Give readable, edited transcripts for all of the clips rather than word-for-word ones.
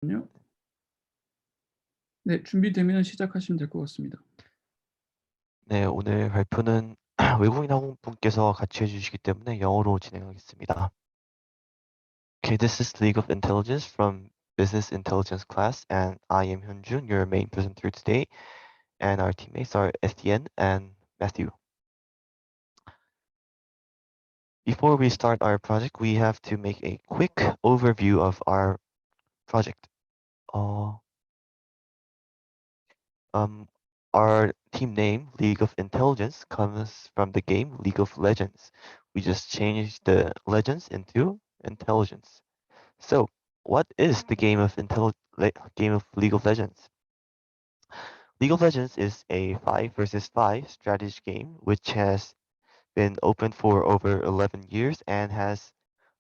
요. 네, 준비되면 시작하시면 될 것 같습니다. 네, 오늘 발표는 외국인 학우분께서 같이 해주시기 때문에 영어로 진행하겠습니다. Okay, this is League of Intelligence from Business Intelligence class, and I am Hyunjun, your main presenter today, and our teammates are Etienne and Matthew. Before we start our project, we have to make a quick overview of our project. Uh, um, our team name, League of Intelligence, comes from the game League of Legends. We just changed the legends into intelligence. So, what is the game of League of Legends? League of Legends is a 5 versus 5 strategy game which has been open for over 11 years and has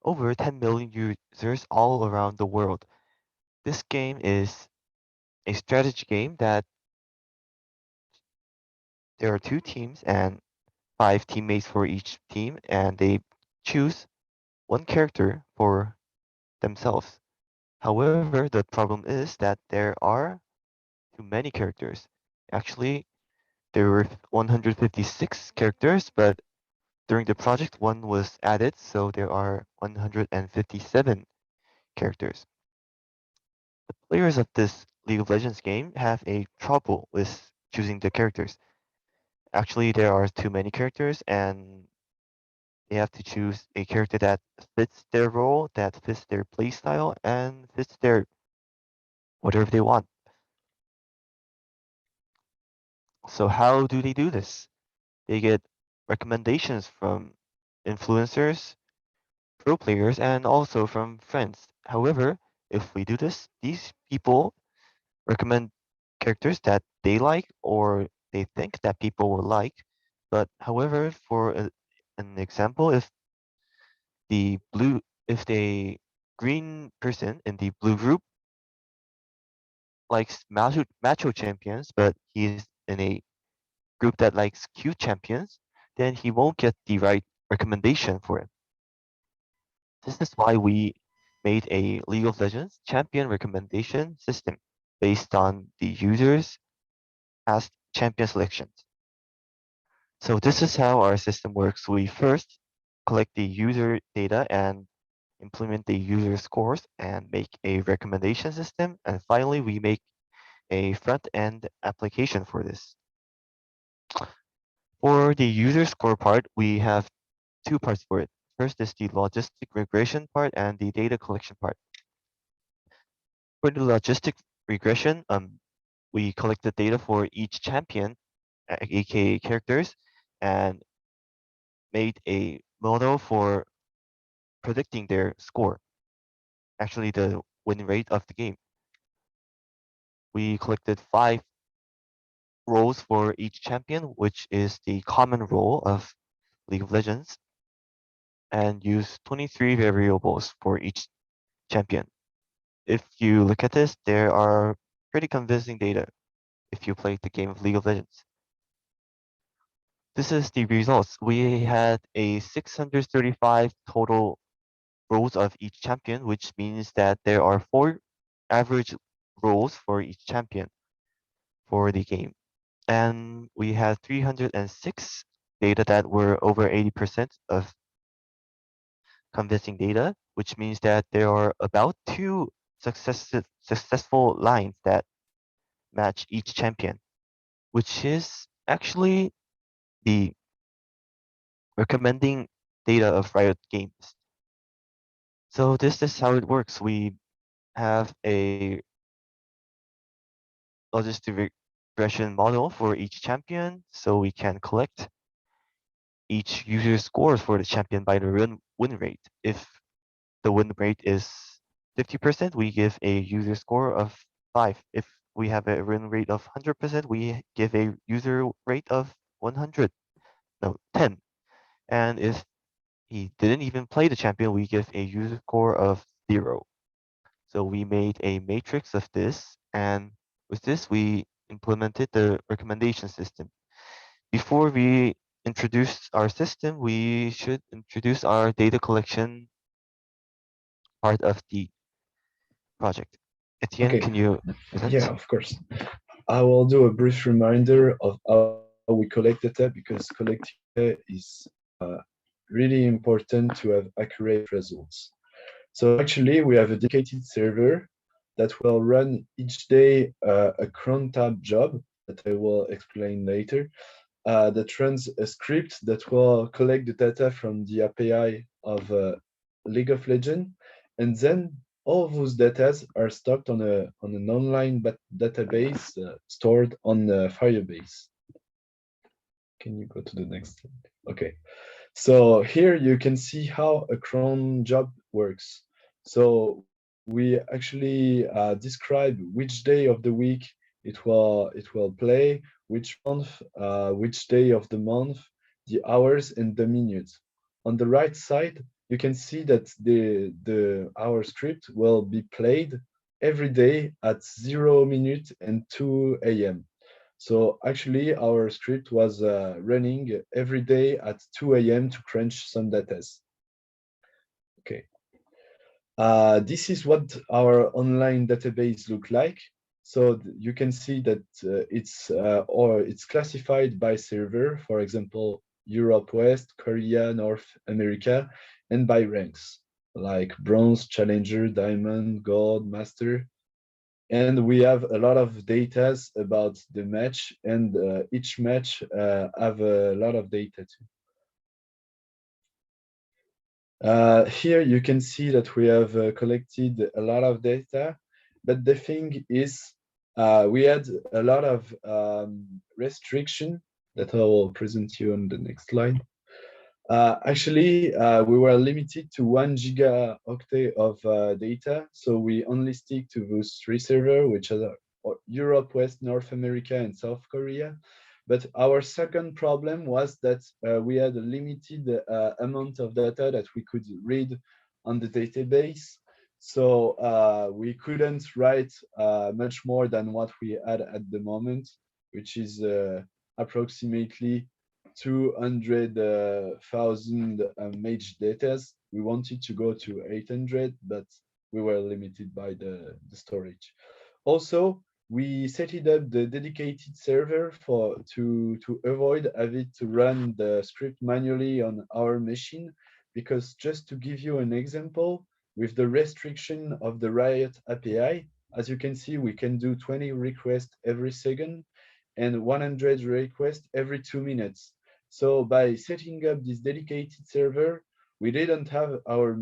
over 10 million users all around the world. This game is a strategy game that there are two teams and 5 teammates for each team, and they choose one character for themselves. However, the problem is that there are too many characters. Actually, there were 156 characters, but during the project, one was added, so there are 157 characters. The players of this League of Legends game have a trouble with choosing the characters. Actually, there are too many characters, and they have to choose a character that fits their role, that fits their playstyle, and fits their whatever they want. So how do they do this? They get recommendations from influencers, pro players, and also from friends. However, if we do this, these people recommend characters that they like or they think that people will like. But however, for an example, the blue, if the green person in the blue group likes macho champions, but he's in a group that likes cute champions, then he won't get the right recommendation for it. This is why we made a League of Legends champion recommendation system based on the users' past champion selections. So this is how our system works. We first collect the user data and implement the user scores and make a recommendation system. And finally, we make a front-end application for this. For the user score part, we have two parts for it. First is the logistic regression part and the data collection part. For the logistic regression, we collect the data for each champion, aka characters, and made a model for predicting their score, actually the win rate of the game. We collected 5 roles for each champion, which is the common role of League of Legends, and used 23 variables for each champion. If you look at this, there are pretty convincing data if you played the game of League of Legends. This is the results. We had a 635 total roles of each champion, which means that there are 4 average roles for each champion for the game. And we had 306 data that were over 80% of convincing data, which means that there are about 2 successful lines that match each champion, which is actually the recommending data of Riot Games. So this is how it works. We have a logistic regression model for each champion, so we can collect each user scores for the champion by the win rate. If the win rate is 50%, we give a user score of 5. If we have a win rate of 100%, we give a user rate of 100, no, 10. And if he didn't even play the champion, we give a user score of 0. So we made a matrix of this, and with this, we implemented the recommendation system. Before we introduce our system, we should introduce our data collection part of the project. Etienne, Okay, can you yeah, present? of course. I will do a brief reminder of how we collect data because collecting data is really important to have accurate results. So actually, we have a dedicated server that will run each day a cron tab job that I will explain later. That runs a script that will collect the data from the API of League of Legends, and then all those data are stocked on an online database stored on Firebase. Can you go to the next slide? Okay. So here you can see how a cron job works. So we actually describe which day of the week it will play, which month, which day of the month, the hours and the minutes. On the right side, you can see that the our script will be played every day at 0 minute and 2 a.m. So actually, our script was running every day at 2 a.m. to crunch some data. Okay. This is what our online database look like. So you can see that it's classified by server, for example, Europe West, Korea, North America, and by ranks like bronze, challenger, diamond, gold, master. And we have a lot of data about the match, and each match have a lot of data too. Here you can see that we have collected a lot of data, but the thing is we had a lot of restriction that I will present you on the next slide. Actually, we were limited to 1 gigaoctet of data, so we only stick to those three servers, which are Europe, West, North America, and South Korea. But our second problem was that we had a limited amount of data that we could read on the database. So we couldn't write much more than what we had at the moment, which is approximately 200,000 mage datas. We wanted to go to 800, but we were limited by the storage. Also, we set it up the dedicated server to avoid having to run the script manually on our machine, because just to give you an example, with the restriction of the Riot API, as you can see, we can do 20 requests every second and 100 requests every 2 minutes. So by setting up this dedicated server, we didn't have our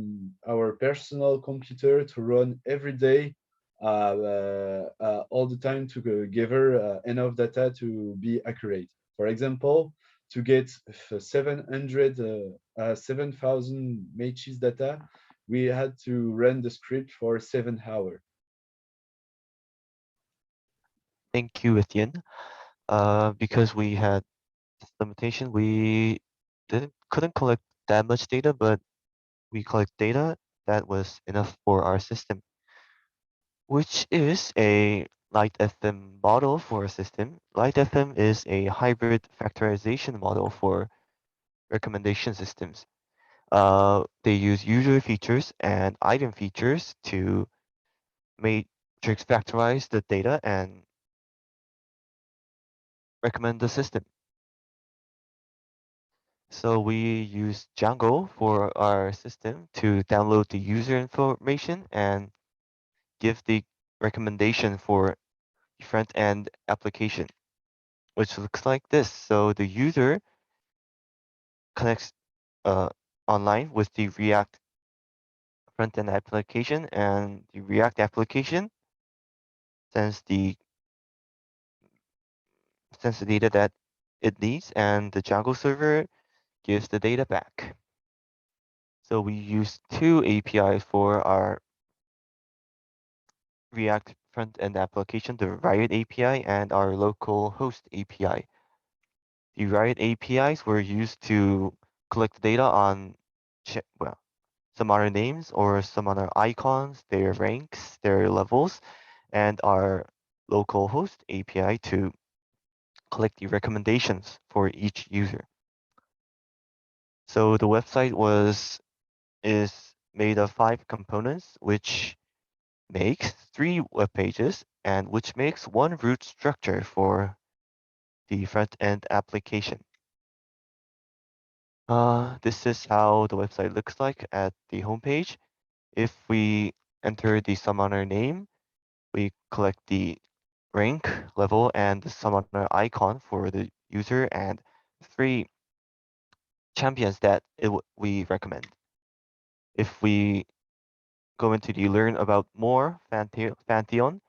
personal computer to run every day all the time to gather enough data to be accurate. For example, to get 7,000 matches data, we had to run the script for 7 hours. Thank you, Etienne. Because we had this limitation, we couldn't collect that much data, but we collect data that was enough for our system, which is a light FM model for a system. Light FM is a hybrid factorization model for recommendation systems. They use user features and item features to matrix factorize the data and recommend the system. So we use Django for our system to download the user information and give the recommendation for the front end application, which looks like this. So the user connects uh, online with the React front end application, and the React application sends the data that it needs, and the Django server gives the data back. So we use two APIs for our React front-end application, the Riot API and our local host API. The Riot APIs were used to collect data on well, some other names or some other icons, their ranks, their levels, and our local host API to collect the recommendations for each user. So the website is made of 5 components, which makes 3 web pages and which makes one root structure for the front-end application. This is how the website looks like at the homepage. If we enter the summoner name, we collect the rank, level, and the summoner icon for the user and 3 champions that we recommend. If we go into the learn about more Pantheon,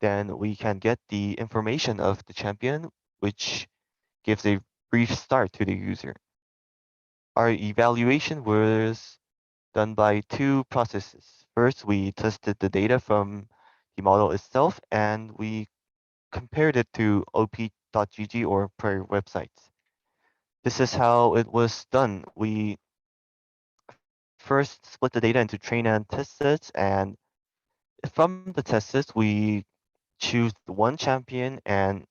then we can get the information of the champion, which gives a brief start to the user. Our evaluation was done by 2 processes. First, we tested the data from the model itself, and we compared it to op.gg or prior websites. This is how it was done. We first split the data into train and test sets, and from the test sets, we choose the one champion and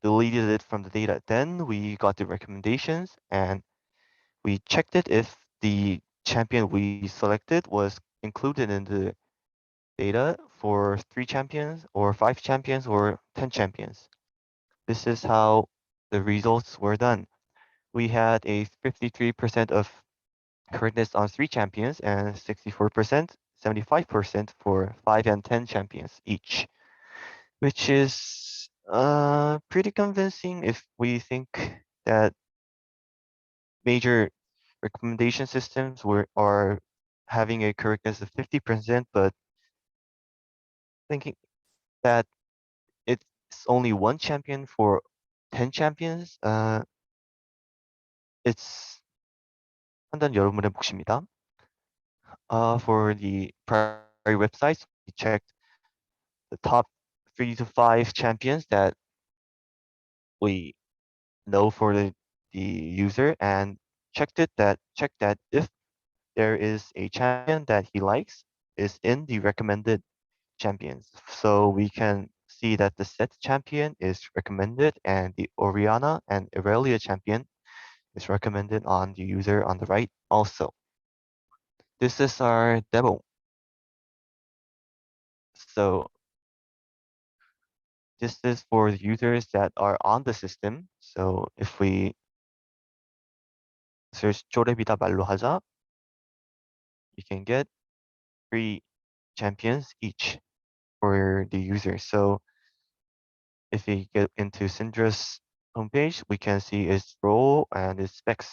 deleted it from the data. Then we got the recommendations and we checked it if the champion we selected was included in the data for 3 champions or 5 champions or 10 champions. This is how the results were done. We had a 53% of correctness on 3 champions and 64%, 75% for 5 and 10 champions each, which is pretty convincing if we think that major recommendation systems are having a correctness of 50%, but thinking that it's only one champion for 10 champions, it's 판단 여러분의 몫입니다. For the prior websites, we checked the top 3 to 5 champions that we know for the user and checked that if there is a champion that he likes is in the recommended champions. So we can see that the set champion is recommended and the Oriana and Irelia champion is recommended on the user on the right also. This is our demo. So this is for the users that are on the system. So if we search 쪼렙이다 말로 하자, you can get 3 champions each for the user. So if we get into Syndra's homepage, we can see its role and its specs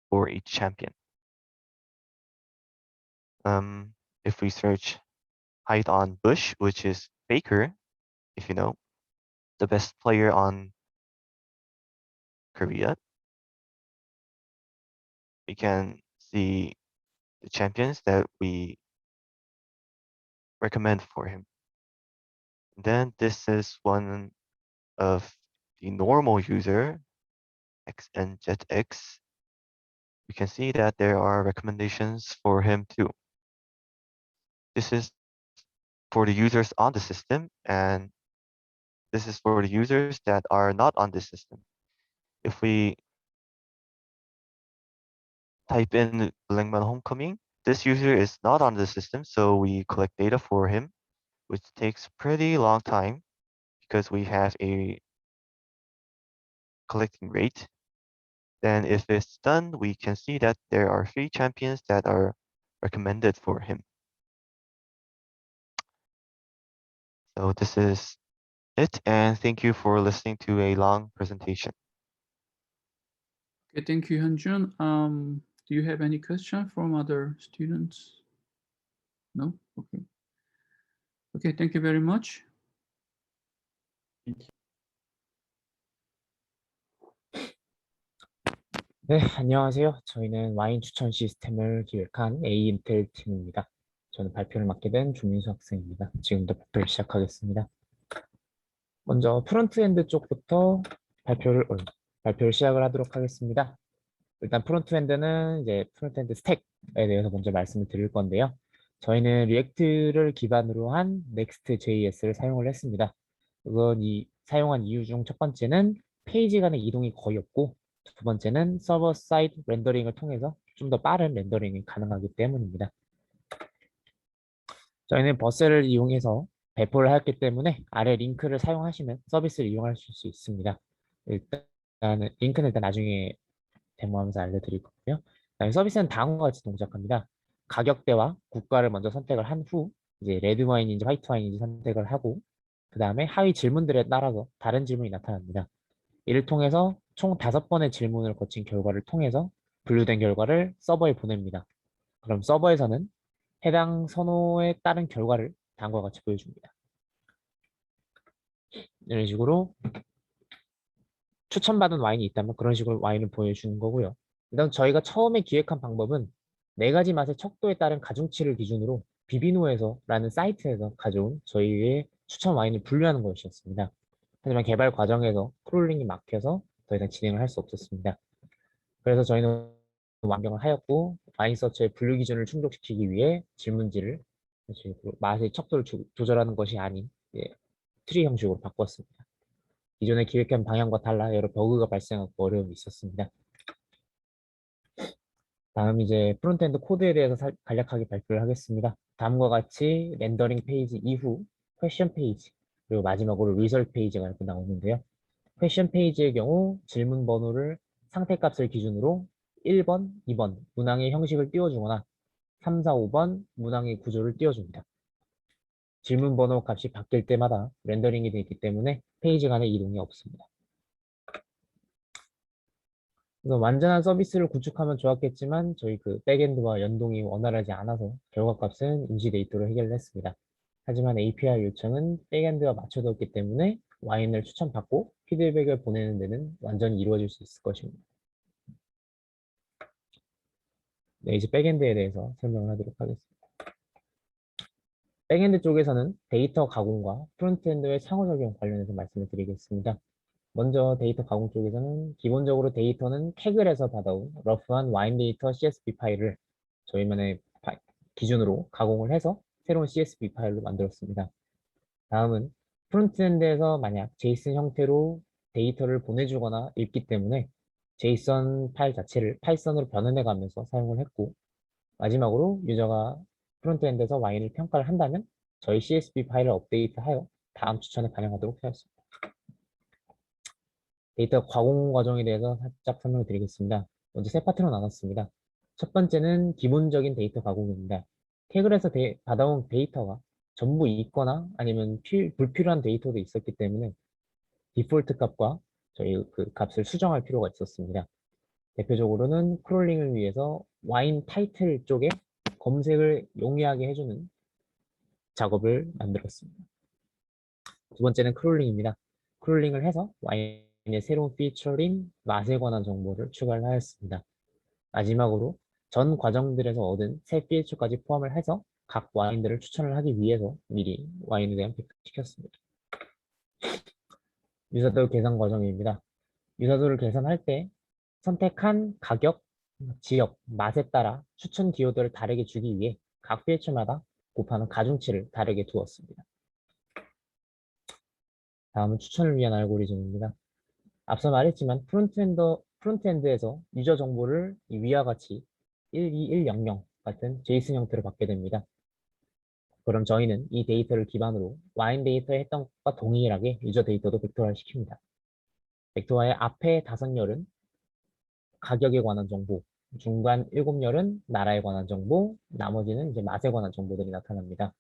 for each champion. If we search height on Bush, which is Faker, if you know, the best player on Korea, we can see the champions that we recommend for him. Then this is one of the normal user, X and JetX. We can see that there are recommendations for him too. This is for the users on the system, and this is for the users that are not on the system. If we type in Blankman Homecoming, this user is not on the system, so we collect data for him, which takes pretty long time because we have a collecting rate. Then if it's done, we can see that there are 3 champions that are recommended for him. So this is it, and thank you for listening to a long presentation. Okay, thank you, Hyunjun. Do you have any question from other students? No? Okay. Okay, thank you very much. 네, 안녕하세요. 저희는 와인 추천 시스템을 기획한 A인텔 팀입니다. 저는 발표를 맡게 된 조민수 학생입니다. 지금부터 발표를 시작하겠습니다. 먼저 프론트엔드 쪽부터 발표를 시작을 하도록 하겠습니다. 일단 프론트엔드는 이제 프론트엔드 스택에 대해서 먼저 말씀을 드릴 건데요. 저희는 리액트를 기반으로 한 Next.js를 사용을 했습니다. 그건 사용한 이유 중 첫 번째는 페이지 간의 이동이 거의 없고, 두 번째는 서버 사이드 렌더링을 통해서 좀 더 빠른 렌더링이 가능하기 때문입니다. 저희는 버스를 이용해서 배포를 했기 때문에 아래 링크를 사용하시면 서비스를 이용할 수 있습니다. 일단은 링크는 일단 나중에 데모하면서 알려드릴 거고요. 그다음에 서비스는 다음과 같이 동작합니다. 가격대와 국가를 먼저 선택을 한 후 이제 레드 와인인지 화이트 와인인지 선택을 하고 그 다음에 하위 질문들에 따라서 다른 질문이 나타납니다. 이를 통해서 총 5번의 질문을 거친 결과를 통해서 분류된 결과를 서버에 보냅니다. 그럼 서버에서는 해당 선호에 따른 결과를 다음과 같이 보여줍니다. 이런 식으로 추천받은 와인이 있다면 그런 식으로 와인을 보여주는 거고요. 일단 저희가 처음에 기획한 방법은 4가지 맛의 척도에 따른 가중치를 기준으로 비비노에서라는 사이트에서 가져온 저희의 추천 와인을 분류하는 것이었습니다. 하지만 개발 과정에서 크롤링이 막혀서 더 이상 진행을 할 수 없었습니다. 그래서 저희는 완경을 하였고 와인 서치의 분류 기준을 충족시키기 위해 질문지를 맛의 척도를 조절하는 것이 아닌 트리 형식으로 바꿨습니다. 기존에 기획한 방향과 달라 여러 버그가 발생하고 어려움이 있었습니다. 다음 이제 프론트엔드 코드에 대해서 간략하게 발표를 하겠습니다. 다음과 같이 렌더링 페이지 이후 퀘션 페이지 그리고 마지막으로 리설트 페이지가 이렇게 나오는데요. 퀘션 페이지의 경우 질문 번호를 상태값을 기준으로 1번, 2번 문항의 형식을 띄워주거나 3, 4, 5번 문항의 구조를 띄워줍니다. 질문 번호 값이 바뀔 때마다 렌더링이 되기 때문에 페이지 간의 이동이 없습니다. 그래서 완전한 서비스를 구축하면 좋았겠지만 저희 그 백엔드와 연동이 원활하지 않아서 결과값은 임시 데이터로 해결했습니다. 하지만 API 요청은 백엔드와 맞춰뒀기 때문에 와인을 추천받고 피드백을 보내는 데는 완전히 이루어질 수 있을 것입니다. 네, 이제 백엔드에 대해서 설명을 하도록 하겠습니다. 백엔드 쪽에서는 데이터 가공과 프론트엔드의 상호작용 관련해서 말씀을 드리겠습니다. 먼저 데이터 가공 쪽에서는 기본적으로 데이터는 캐글에서 받아온 러프한 와인 데이터 CSV 파일을 저희만의 기준으로 가공을 해서 새로운 CSV 파일로 만들었습니다. 다음은 프론트엔드에서 만약 제이슨 형태로 데이터를 보내주거나 읽기 때문에 제이슨 파일 자체를 파이썬으로 변환해 가면서 사용을 했고 마지막으로 유저가 프론트엔드에서 와인을 평가를 한다면 저희 CSV 파일을 업데이트하여 다음 추천에 반영하도록 하였습니다. 데이터 가공 과정에 대해서 살짝 설명을 드리겠습니다. 먼저 세 파트로 나눴습니다. 첫 번째는 기본적인 데이터 가공입니다. 태글에서 받아온 데이터가 전부 있거나 아니면 불필요한 데이터도 있었기 때문에 디폴트 값과 저희 그 값을 수정할 필요가 있었습니다. 대표적으로는 크롤링을 위해서 와인 타이틀 쪽에 검색을 용이하게 해주는 작업을 만들었습니다. 두 번째는 크롤링입니다. 크롤링을 해서 와인의 새로운 피처인 맛에 관한 정보를 추가를 하였습니다. 마지막으로 전 과정들에서 얻은 새 피처까지 포함을 해서 각 와인들을 추천을 하기 위해서 미리 와인에 대한 픽을 시켰습니다. 유사도 계산 과정입니다. 유사도를 계산할 때 선택한 가격, 지역, 맛에 따라 추천 기호들을 다르게 주기 위해 각 필츠마다 곱하는 가중치를 다르게 두었습니다. 다음은 추천을 위한 알고리즘입니다. 앞서 말했지만 프론트엔드에서 유저 정보를 위와 같이 12100 같은 제이슨 형태로 받게 됩니다. 그럼 저희는 이 데이터를 기반으로 와인 데이터에 했던 것과 동일하게 유저 데이터도 벡터화 시킵니다. 벡터화의 앞에 5열은 가격에 관한 정보, 중간 7열은 나라에 관한 정보, 나머지는 이제 맛에 관한 정보들이 나타납니다.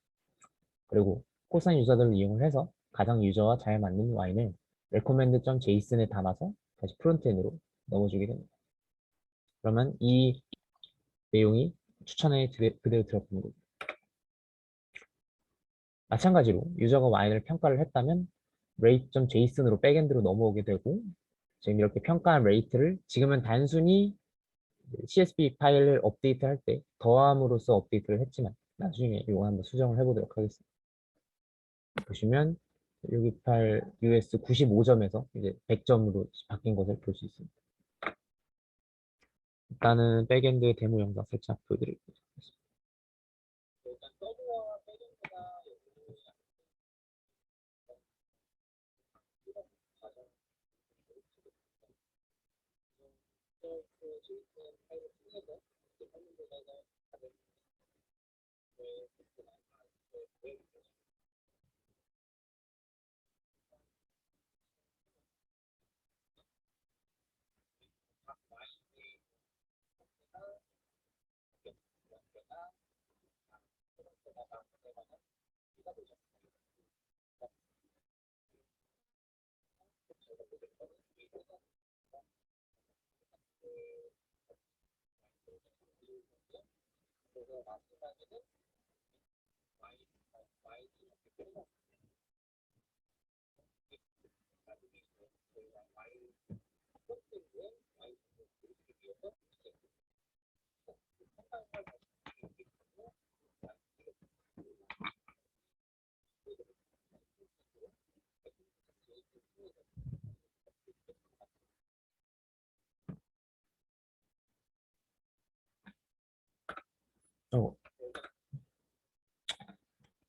그리고 코사인 유저들을 이용을 해서 가장 유저와 잘 맞는 와인을 recommend.json에 담아서 다시 프론트엔드로 넣어주게 됩니다. 그러면 이 내용이 추천에 그대로 들어가는 거죠. 마찬가지로 유저가 와인을 평가를 했다면 rate.json으로 백엔드로 넘어오게 되고 지금 이렇게 평가한 레이트를 지금은 단순히 CSV 파일을 업데이트할 때 더함으로써 업데이트를 했지만 나중에 이거 한번 수정을 해보도록 하겠습니다. 보시면 628 US 95점에서 이제 100점으로 바뀐 것을 볼 수 있습니다. 일단은 백엔드 데모 영상 살짝 보여드리겠습니다.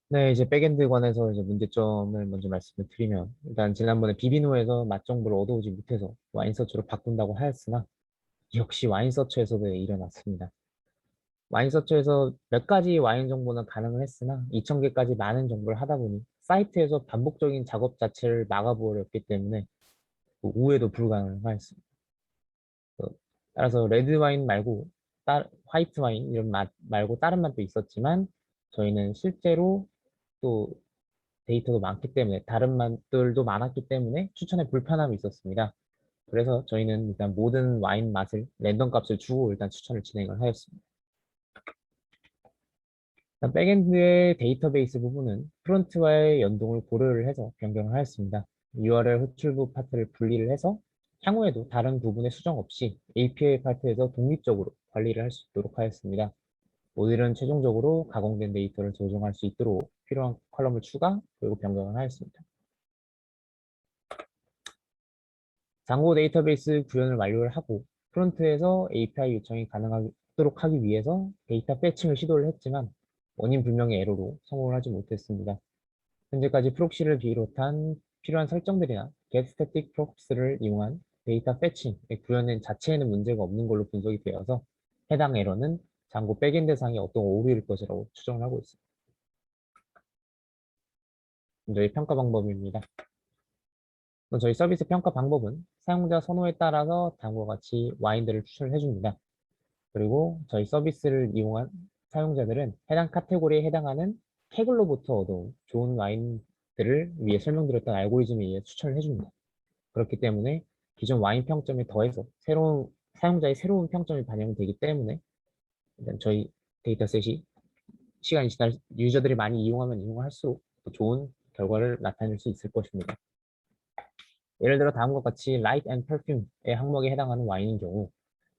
네, 이제 백엔드 관해서 이제 문제점을 먼저 말씀을 드리면, 일단 지난번에 비비노에서 맛 정보를 얻어오지 못해서 와인서치로 바꾼다고 하였으나, 역시 와인서치에서도 일어났습니다. 와인서치에서 몇 가지 와인 정보는 가능을 했으나 2,000개까지 많은 정보를 하다 보니 사이트에서 반복적인 작업 자체를 막아버렸기 때문에 우회도 불가능하였습니다. 따라서 레드 와인 말고 화이트 와인 이런 맛 말고 다른 맛도 있었지만 저희는 실제로 또 데이터도 많기 때문에 다른 맛들도 많았기 때문에 추천에 불편함이 있었습니다. 그래서 저희는 일단 모든 와인 맛을 랜덤 값을 주고 일단 추천을 진행을 하였습니다. 백엔드의 데이터베이스 부분은 프론트와의 연동을 고려를 해서 변경을 하였습니다. URL 호출부 파트를 분리를 해서 향후에도 다른 부분의 수정 없이 API 파트에서 독립적으로 관리를 할 수 있도록 하였습니다. 모델은 최종적으로 가공된 데이터를 조정할 수 있도록 필요한 컬럼을 추가 그리고 변경을 하였습니다. 잔고 데이터베이스 구현을 완료를 하고 프론트에서 API 요청이 가능하도록 하기 위해서 데이터 패칭을 시도를 했지만 원인 불명의 에러로 성공을 하지 못했습니다. 현재까지 프록시를 비롯한 필요한 설정들이나 get static prox를 이용한 데이터 패칭의 구현은 자체에는 문제가 없는 걸로 분석이 되어서 해당 에러는 잔고 백엔드상의 어떤 오류일 것이라고 추정을 하고 있습니다. 저희 평가 방법입니다. 저희 서비스 평가 방법은 사용자 선호에 따라서 다음과 같이 와인들을 추천을 해줍니다. 그리고 저희 서비스를 이용한 사용자들은 해당 카테고리에 해당하는 태글로부터 얻어온 좋은 와인들을 위해 설명드렸던 알고리즘에 의해 추천을 해줍니다. 그렇기 때문에 기존 와인 평점에 더해서 사용자의 새로운 평점이 반영되기 때문에 일단 저희 데이터셋이 시간이 지날 유저들이 많이 이용하면 이용할수록 더 좋은 결과를 나타낼 수 있을 것입니다. 예를 들어 다음과 같이 Light and Perfume의 항목에 해당하는 와인인 경우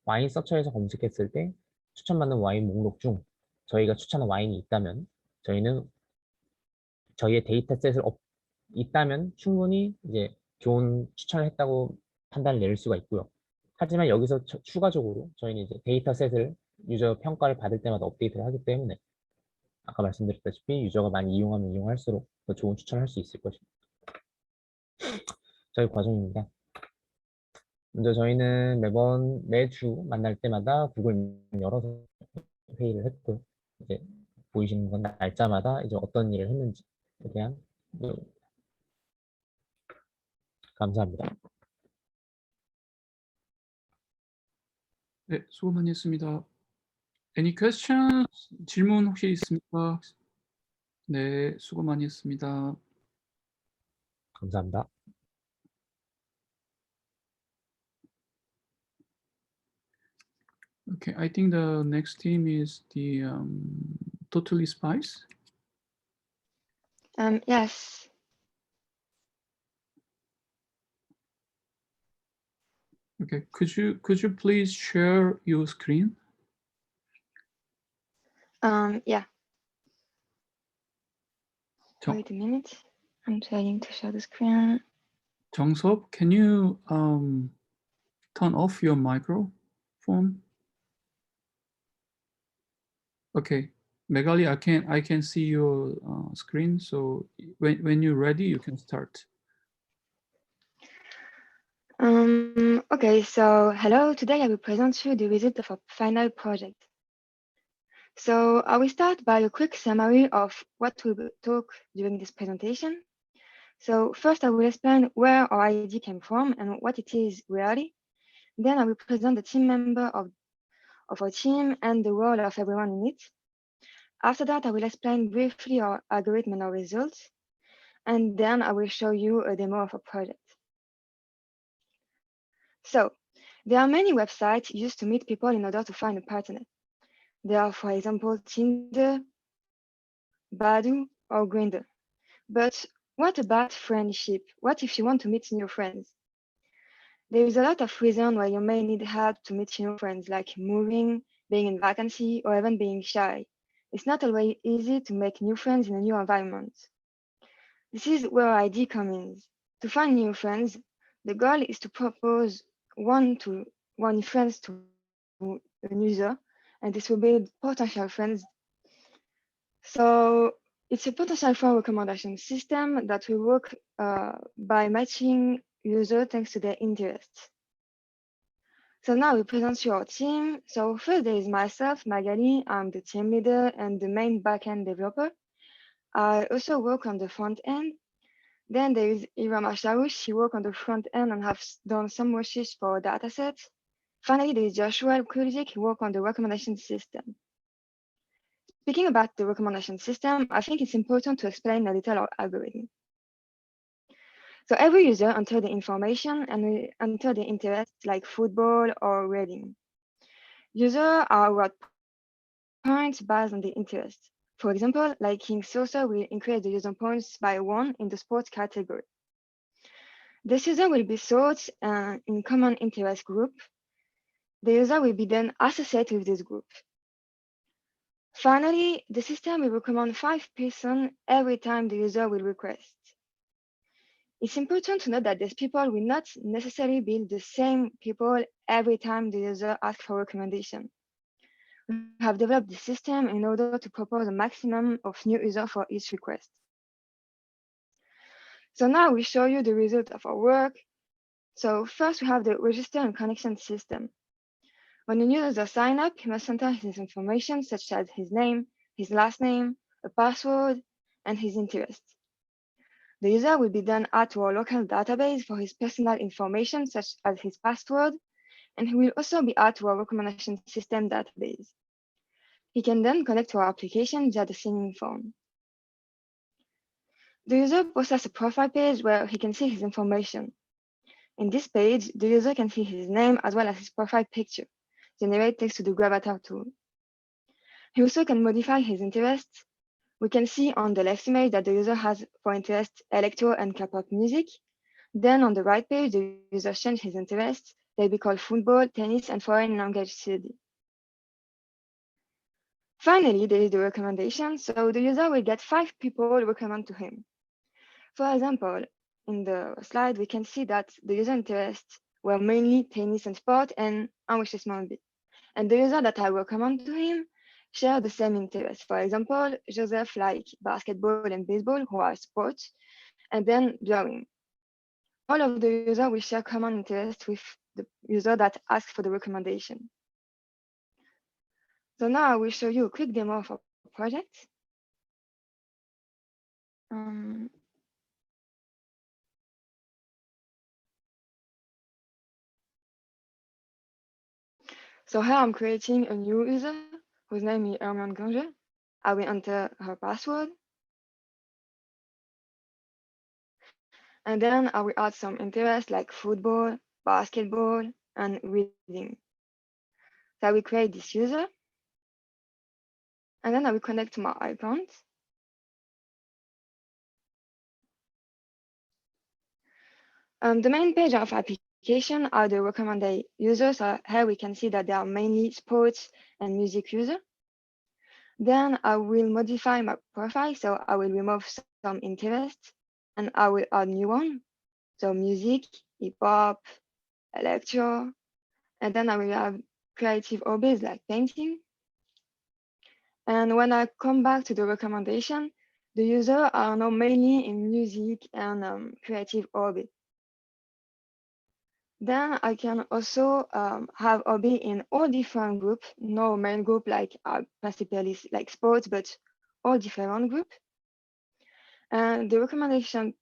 와인 서처에서 검색했을 때 추천받는 와인 목록 중 저희가 추천한 와인이 있다면 저희는 저희의 데이터셋을 있다면 충분히 이제 좋은 추천을 했다고 판단을 내릴 수가 있고요. 하지만 여기서 추가적으로 저희는 이제 데이터셋을 유저 평가를 받을 때마다 업데이트를 하기 때문에 아까 말씀드렸다시피 유저가 많이 이용하면 이용할수록 더 좋은 추천을 할 수 있을 것입니다. 저희 과정입니다. 먼저 저희는 매주 만날 때마다 구글 열어서 회의를 했고, 이제 보이시는 건 날짜마다 이제 어떤 일을 했는지에 대한 내용입니다. 감사합니다. 네, 수고 많이 했습니다. Any questions? 질문 혹시 있습니까? 네, 수고 많이 했습니다. 감사합니다. Okay, I think the next team is the Totally Spice. Yes. Okay, could you please share your screen? Yeah. 정, Wait a minute. I'm trying to share the screen. 정섭, can you turn off your microphone? Okay, Megali, I can see your screen. So when you're ready, you can start. Okay, so hello. Today I will present you the result of our final project. So I will start by a quick summary of what we will talk during this presentation. So first I will explain where our ID came from and what it is really. Then I will present the team member of our team and the role of everyone in it. After that, I will explain briefly our algorithm and our results. And then I will show you a demo of a project. So there are many websites used to meet people in order to find a partner. There are, for example, Tinder, Badoo, or Grindr. But what about friendship? What if you want to meet new friends? There is a lot of reasons why you may need help to meet new friends, like moving, being in vacancy, or even being shy. It's not always easy to make new friends in a new environment. This is where ID comes in. To find new friends, the goal is to propose one friends to a user, and this will build potential friends. So it's a potential friend recommendation system that will work by matching user thanks to their interests. So now we present you our team. So first there is myself, Magali. I'm the team leader and the main backend developer. I also work on the front end. Then there is Ira Masharu. She works on the front end and has done some research for datasets. Finally, there is Joshua Kulzik. He works on the recommendation system. Speaking about the recommendation system, I think it's important to explain a little our algorithm. So every user enters the information and we enter the interests like football or reading. Users are awarded points based on the interest. For example, liking soccer will increase the user points by 1 in the sports category. This user will be sorted in common interest group. The user will be then associated with this group. Finally, the system will recommend 5 persons every time the user will request. It's important to note that these people will not necessarily be the same people every time the user asks for recommendation. We have developed the system in order to propose a maximum of new users for each request. So now we show you the result of our work. So first we have the register and connection system. When a user signs up, he must enter his information such as his name, his last name, a password, and his interests. The user will be then added to our local database for his personal information such as his password, and he will also be added to our recommendation system database. He can then connect to our application via the sign-in form. The user possesses a profile page where he can see his information. In this page, the user can see his name as well as his profile picture, generated thanks to the Gravatar tool. He also can modify his interests. We can see on the left image that the user has for interest electro and K-pop music. Then on the right page, the user changes his interests. They be called football, tennis, and foreign language study. Finally, there is the recommendation. So the user will get 5 people recommend to him. For example, in the slide, we can see that the user interests were mainly tennis and sport and enrichissement B. And the user that I recommend to him share the same interests. For example, Joseph like basketball and baseball, who are sports, and then drawing. All of the users will share common interests with the user that asks for the recommendation. So now I will show you a quick demo of our project. So here I'm creating a new user whose name is Hermione Granger. I will enter her password. And then I will add some interests like football, basketball, and reading. So I will create this user. And then I will connect to my account. The main page of application are the recommended users. So here we can see that they are mainly sports and music users. Then I will modify my profile. So I will remove some interests and I will add new one. So music, hip hop, electro, and then I will have creative hobbies like painting. And when I come back to the recommendation, the users are now mainly in music and creative hobby. Then I can also have hobby in all different groups, no main group like particularly like sports, but all different group. And the recommendation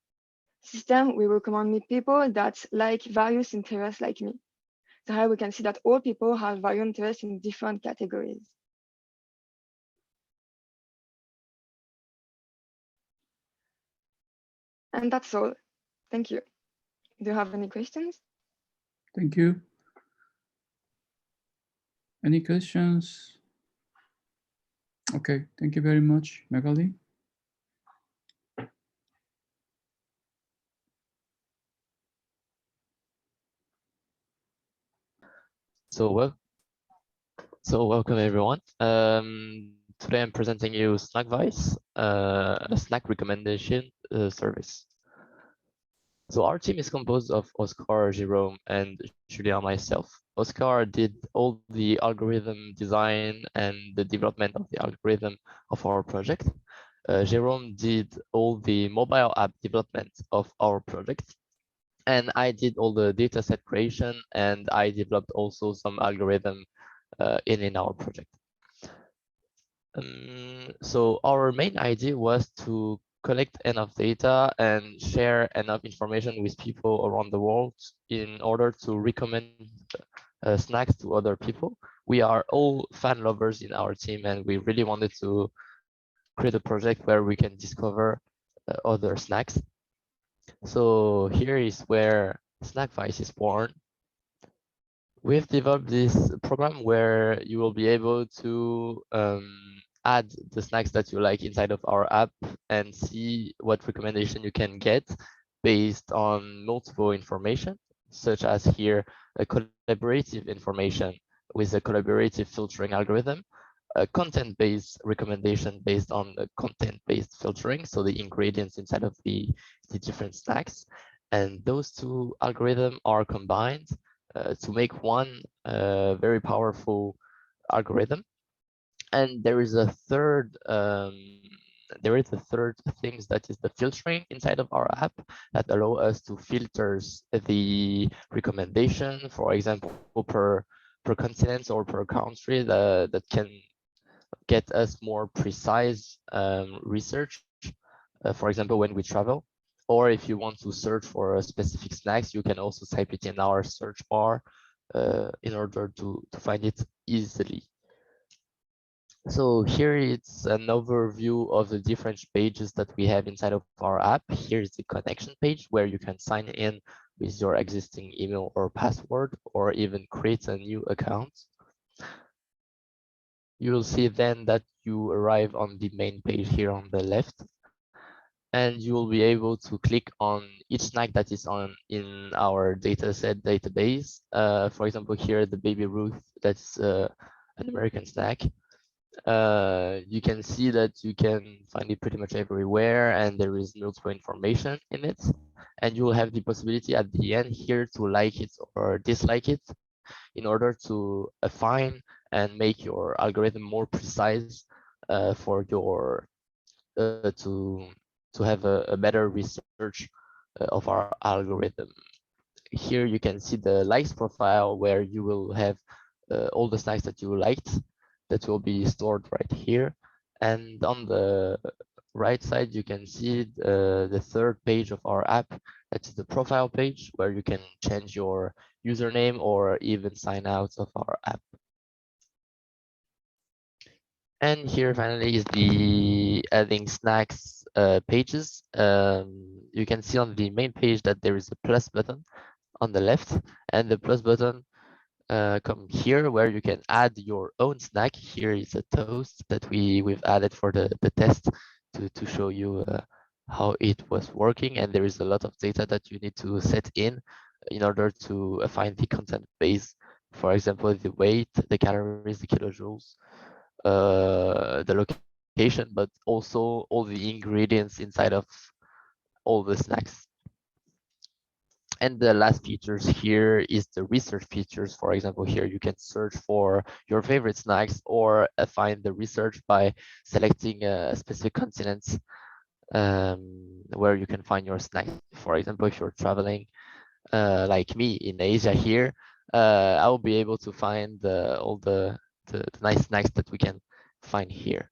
system will recommend me people that like various interests like me. So here we can see that all people have various interests in different categories. And that's all. Thank you. Do you have any questions? Thank you. Any questions? Okay, thank you very much, Magali. So welcome everyone. Today I'm presenting you Snackvice, a snack recommendation service. So our team is composed of Oscar, Jerome, and Julia myself. Oscar did all the algorithm design and the development of the algorithm of our project. Jerome did all the mobile app development of our project. And I did all the dataset creation, and I developed also some algorithm in our project. So our main idea was to collect enough data and share enough information with people around the world in order to recommend snacks to other people. We are all fan lovers in our team, and we really wanted to create a project where we can discover other snacks. So here is where Snackvice is born. We've developed this program where you will be able to add the snacks that you like inside of our app and see what recommendation you can get based on multiple information, such as here a collaborative information with a collaborative filtering algorithm, a content-based recommendation based on the content-based filtering, so the ingredients inside of the different snacks. And those two algorithms are combined to make one very powerful algorithm. And there is a third thing that is the filtering inside of our app that allow us to filters the recommendation, for example, per continent or per country that can get us more precise research. For example, when we travel, or if you want to search for a specific snacks, you can also type it in our search bar in order to find it easily. So here it's an overview of the different pages that we have inside of our app. Here's the connection page where you can sign in with your existing email or password, or even create a new account. You will see then that you arrive on the main page here on the left, and you will be able to click on each snack that is in our dataset database. For example, here the Baby Ruth, that's an American snack. You can see that you can find it pretty much everywhere, and there is multiple information in it. And you will have the possibility at the end here to like it or dislike it in order to affine and make your algorithm more precise for your to have a better research of our algorithm. Here you can see the likes profile where you will have all the snacks that you liked that will be stored right here. And on the right side, you can see the third page of our app. That's the profile page where you can change your username or even sign out of our app. And here finally is the adding snacks pages. You can see on the main page that there is a plus button on the left, and the plus button come here where you can add your own snack. Here is a toast that we've added for the test to show you how it was working. And there is a lot of data that you need to set in order to find the content base. For example, the weight, the calories, the kilojoules, the location, but also all the ingredients inside of all the snacks. And the last features here is the research features. For example, here you can search for your favorite snacks or find the research by selecting a specific continent where you can find your snacks. For example, if you're traveling like me in Asia here, I will be able to find all the nice snacks that we can find here.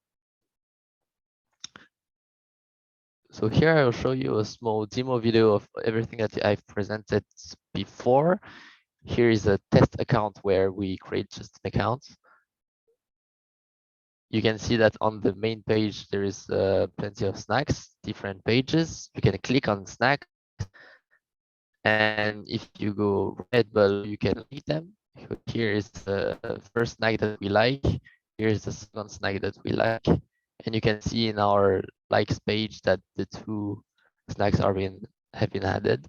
So here I will show you a small demo video of everything that I've presented before. Here is a test account where we create just an account. You can see that on the main page, there is plenty of snacks, different pages. You can click on snacks. And if you go right below, you can like them. Here is the first snack that we like. Here's the second snack that we like. And you can see in our likes page that the two snacks have been added.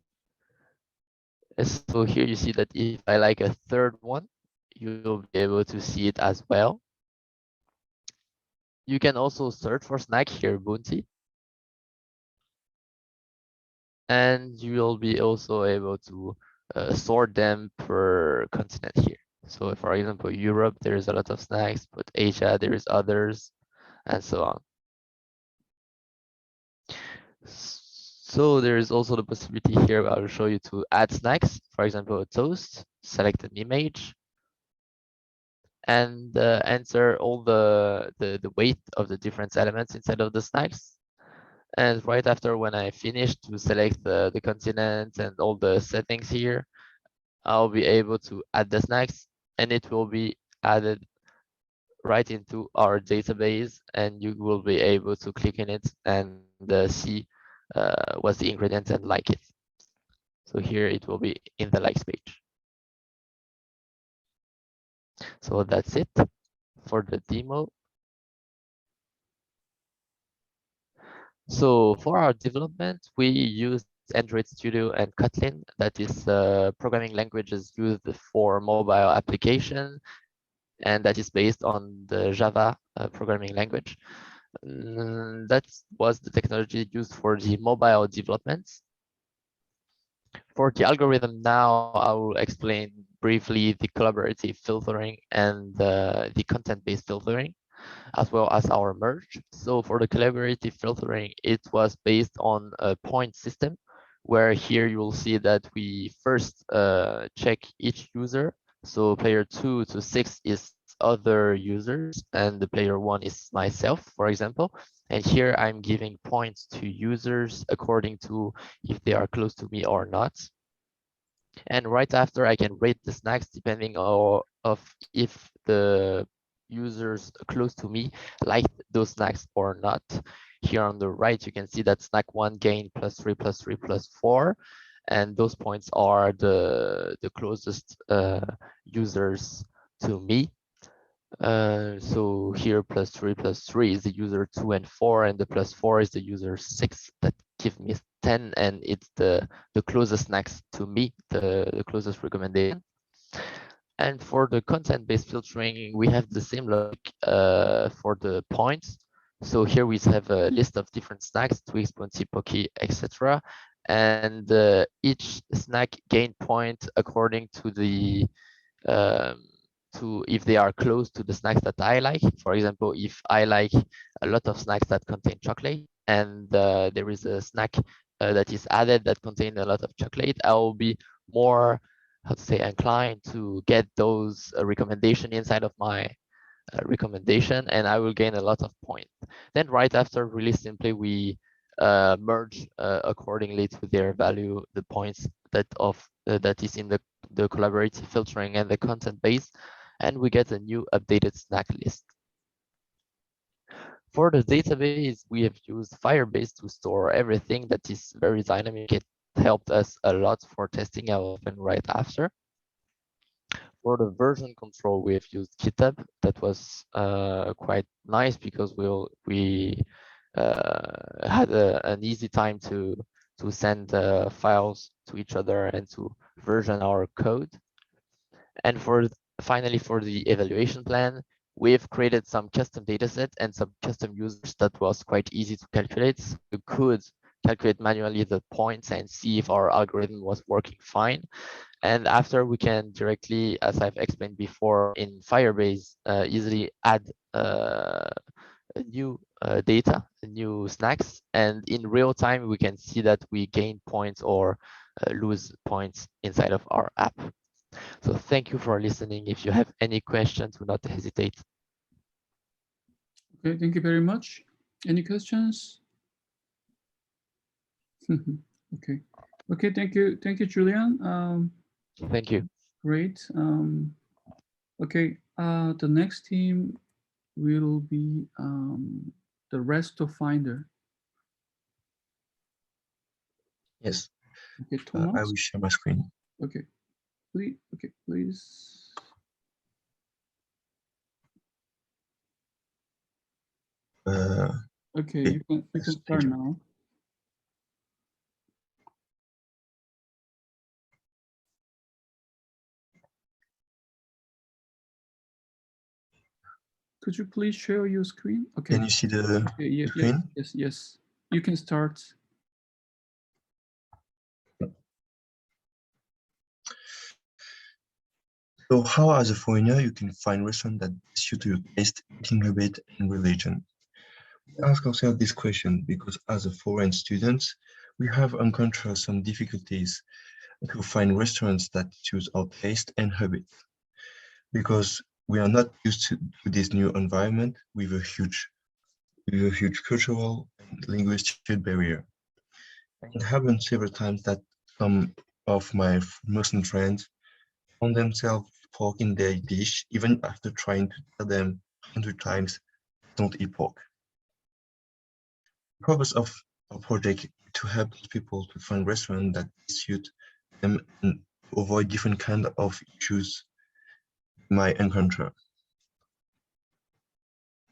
So here you see that if I like a third one, you'll be able to see it as well. You can also search for snack here, Bounty. And you will be also able to sort them per continent here. So for example, Europe, there is a lot of snacks, but Asia, there is others, and so on. So there is also the possibility here, I will show you to add snacks, for example, a toast, select an image, and enter all the weight of the different elements inside of the snacks. And right after, when I finish to select the continent and all the settings here, I'll be able to add the snacks, and it will be added right into our database, and you will be able to click in it and see what's the ingredient and like it. So here it will be in the likes page. So that's it for the demo. So for our development, we use Android Studio and Kotlin. That is programming languages used for mobile application, and that is based on the Java programming language. That was the technology used for the mobile development. For the algorithm now, I will explain briefly the collaborative filtering and the content-based filtering, as well as our merge. So for the collaborative filtering, it was based on a point system, where here you will see that we first check each user. So player 2 to 6 is other users, and the player 1 is myself, for example. And here I'm giving points to users according to if they are close to me or not. And right after, I can rate the snacks depending on if the users close to me like those snacks or not. Here on the right, you can see that snack 1 gained +3, +3, +4. And those points are the closest users to me. So here +3, +3 is the user 2 and 4, and the +4 is the user 6. That give me 10, and it's the closest next to me, the closest recommendation. And for the content-based filtering, we have the same logic for the points. So here we have a list of different snacks, Twix, Bounty, Pocky, etc. And each snack gain point according to the to if they are close to the snacks that I like. For example, if I like a lot of snacks that contain chocolate, and there is a snack that is added that contain a lot of chocolate, I will be more, how to say, inclined to get those recommendation inside of my recommendation, and I will gain a lot of points. Then right after, really simply, we merge accordingly to their value, the points that is in the collaborative filtering and the content base, and we get a new updated snack list. For the database, we have used Firebase to store everything. That is very dynamic. It helped us a lot for testing our open right after. For the version control, we have used GitHub. That was quite nice because we had an easy time to send files to each other and to version our code. And finally, for the evaluation plan, we've created some custom dataset and some custom users that was quite easy to calculate. So we could calculate manually the points and see if our algorithm was working fine. And after, we can directly, as I've explained before, in Firebase, easily add a new data, new snacks, and in real time we can see that we gain points or lose points inside of our app. So thank you for listening. If you have any questions, do not hesitate. Okay, thank you very much. Any questions? Okay. Okay, thank you. Thank you, Julian. Thank you. Great. Okay, the next team will be the Resto Finder. Yes, Okay, I Thomas. will share my screen. Okay, please. Okay, please. Okay, you can yes, start thank you. now. Could you please share your screen? Okay. Can you see the Okay, yeah, screen? yes. You can start. So how, as a foreigner, you can find restaurants that suit your taste, eating habit, and religion? We ask ourselves this question because as a foreign students, we have encountered some difficulties to find restaurants that suit our taste and habits because we are not used to this new environment with a huge cultural and linguistic barrier. It happened several times that some of my Muslim friends found themselves pork in their dish even after trying to tell them 100 times don't eat pork. The purpose of our project is to help those people to find restaurants that suit them and to avoid different kind of issues they might encounter.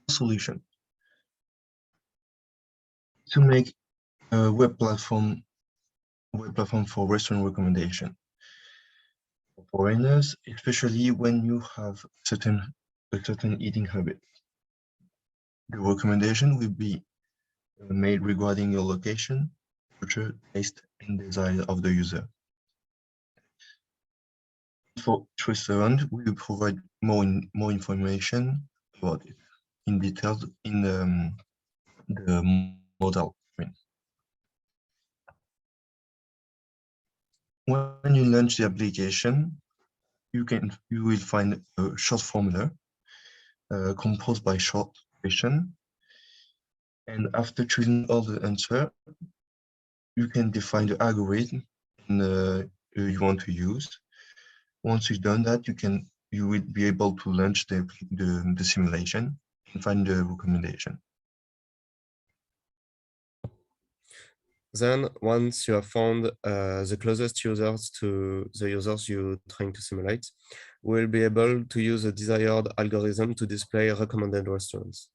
Solution: to make a web platform for restaurant recommendation for foreigners, especially when you have a certain eating habit. The recommendation will be made regarding your location, culture, taste, and desire of the user. For each restaurant, we will provide more information about it in detail in the model screen. When you launch the application, you will find a short formula composed by short question, and after choosing all the answer, you can define the algorithm you want to use. Once you've done that, you will be able to launch the simulation and find the recommendation. Then once you have found the closest users to the users you're trying to simulate, we'll be able to use a desired algorithm to display recommended restaurants.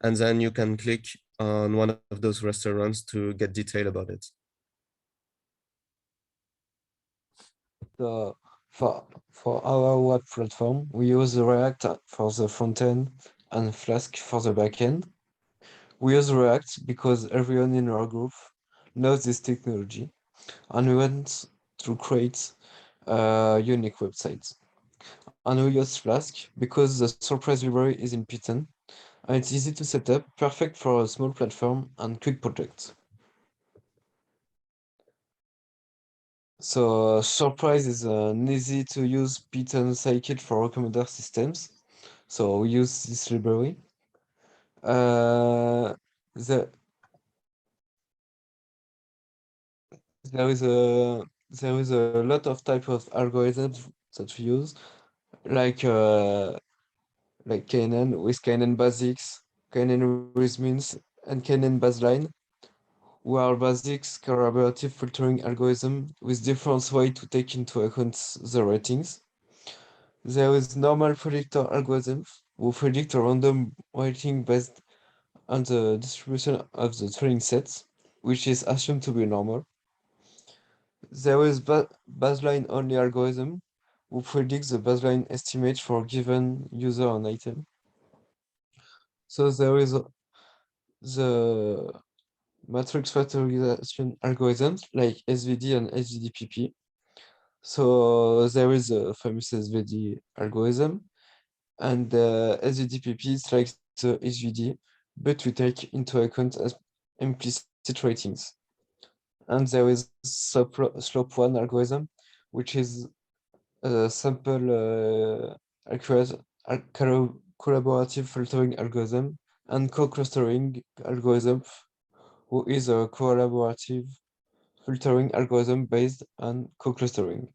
And then you can click on one of those restaurants to get detail about it. So for our web platform, we use React for the front end and Flask for the back end. We use React because everyone in our group knows this technology and we want to create unique websites. And we use Flask because the surprise library is in Python and it's easy to set up, perfect for a small platform and quick projects. So Surprise is an easy to use Python scikit for recommender systems. So we use this library. There is a lot of type of algorithms that we use, like KNN with KNN basics, KNN with means, and KNN baseline, who are basics collaborative filtering algorithm with different way to take into account the ratings. There is normal predictor algorithm who predict a random rating based on the distribution of the training sets, which is assumed to be normal. There is baseline only algorithm who predicts the baseline estimate for a given user and item. So there is the matrix factorization algorithms like SVD and SVDPP. So there is a famous SVD algorithm, and SVDPP is like the SVD, but we take into account as implicit ratings. And there is slope one algorithm, which is a simple accurate collaborative filtering algorithm, and co-clustering algorithm, who is a collaborative filtering algorithm based on co-clustering.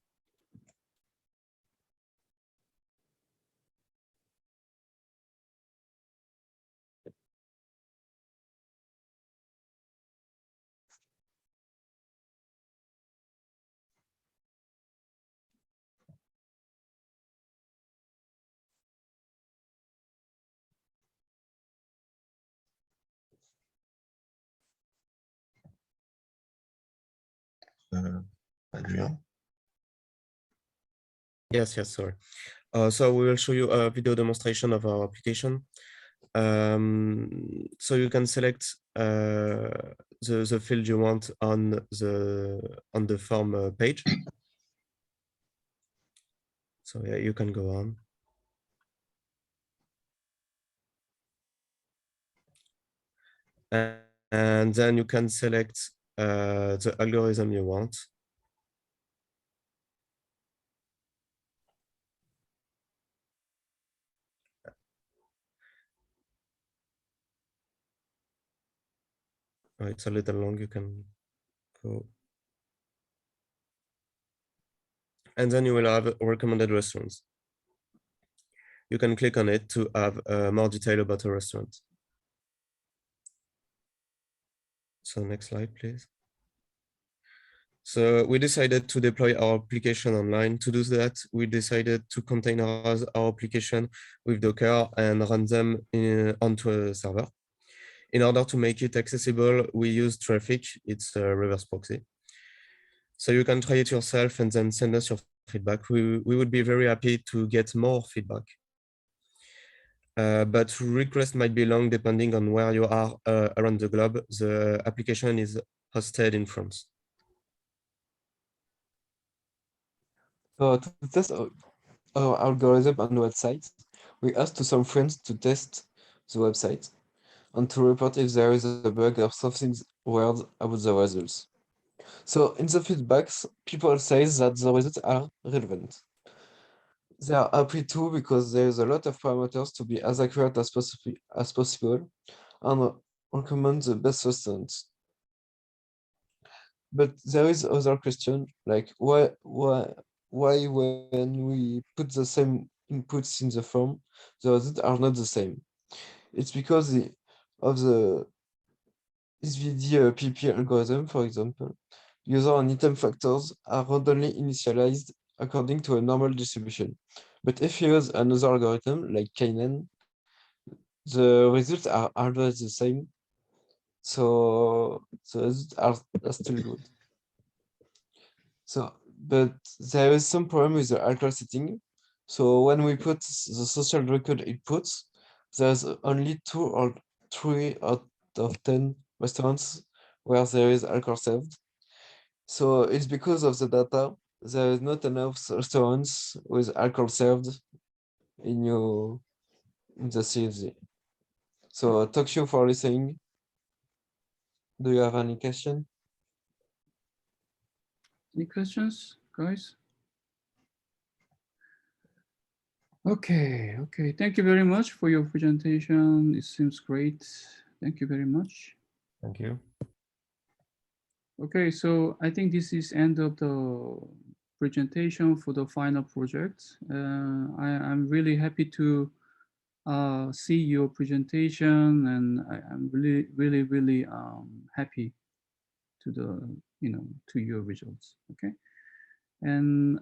Adrian? Yes, sorry. So we will show you a video demonstration of our application. So you can select the field you want on the form page. So yeah, you can go on. And then you can select the algorithm you want. It's a little long, you can go. And then you will have recommended restaurants. You can click on it to have more detail about a restaurant. So next slide, please. So we decided to deploy our application online. To do that, we decided to containerize our application with Docker and run them onto a server. In order to make it accessible, we use Traffic. It's a reverse proxy. So you can try it yourself and then send us your feedback. We would be very happy to get more feedback. But requests might be long depending on where you are around the globe. The application is hosted in France. So to test our algorithm on the website, we asked to some friends to test the website and to report if there is a bug or something weird about the results. So in the feedbacks, people say that the results are relevant. They are happy too because there is a lot of parameters to be as accurate as possible and recommend the best restaurants. But there is other question like why when we put the same inputs in the form, the results are not the same. It's because of the SVD PP algorithm, for example. User and item factors are randomly initialized according to a normal distribution. But if you use another algorithm like KNN, the results are always the same. So the results are still good. So, but there is some problem with the alcohol setting. So when we put the social record inputs, there's only 2 or 3 out of 10 restaurants where there is alcohol served. So it's because of the data, there is not enough restaurants with alcohol served in the CFZ. So thank you for listening. Do you have any question? Any questions, guys? Okay. Thank you very much for your presentation. It seems great. Thank you very much. Thank you. Okay, so I think this is end of the presentation for the final project. I'm really happy to see your presentation, and I'm really happy to the to your results. Okay, and